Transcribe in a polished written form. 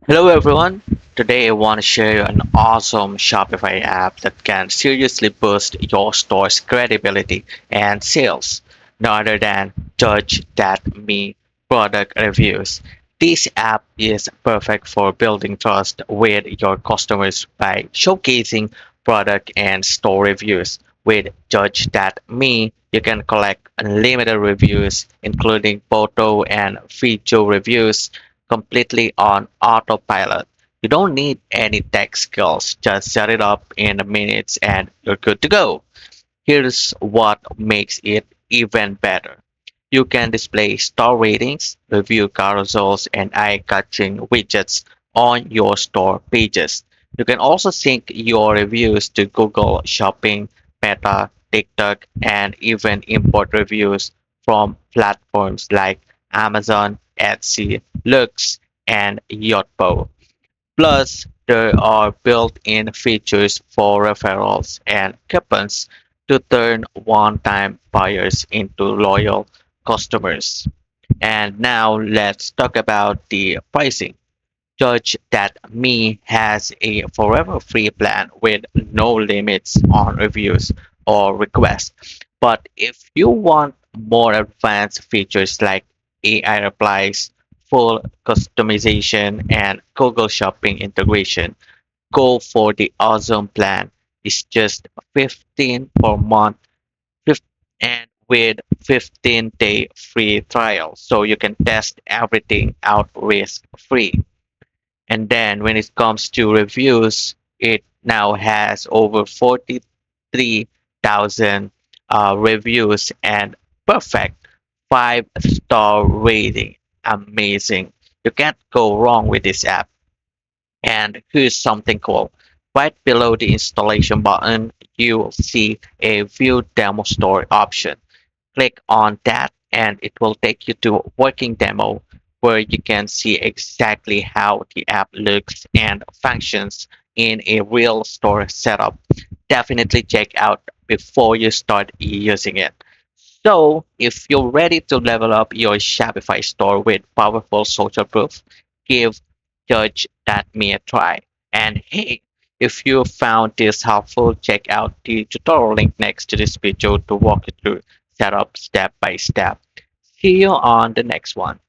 Hello everyone. Today I want to share you an awesome Shopify app that can seriously boost your store's credibility and sales, no other than Judge That Me product reviews. This app is perfect for building trust with your customers by showcasing product and store reviews. With Judge That Me, you can collect unlimited reviews, including photo and video reviews completely on autopilot. You don't need any tech skills, just set it up in minutes and you're good to go. Here's what makes it even better. You can display star ratings, review carousels, and eye-catching widgets on your store pages. You can also sync your reviews to Google Shopping, Meta, TikTok, and even import reviews from platforms like Amazon, Etsy, Lux, and Yotpo. Plus, there are built-in features for referrals and coupons to turn one-time buyers into loyal customers. And now let's talk about the pricing. Judge That Me has a forever free plan with no limits on reviews or requests. But if you want more advanced features like AI replies, full customization, and Google Shopping integration, go for the awesome plan. It's just 15 per month and with 15-day free trial so you can test everything out risk free. And then when it comes to reviews, it now has over 43,000 reviews and perfect 5-star rating. Amazing. You can't go wrong with this app. And here's something cool. Right below the installation button, you'll see a View Demo Store option. Click on that and it will take you to a working demo where you can see exactly how the app looks and functions in a real store setup. Definitely check out before you start using it. So, if you're ready to level up your Shopify store with powerful social proof, give Judge That Me a try. And hey, if you found this helpful, check out the tutorial link next to this video to walk you through setup step by step. See you on the next one.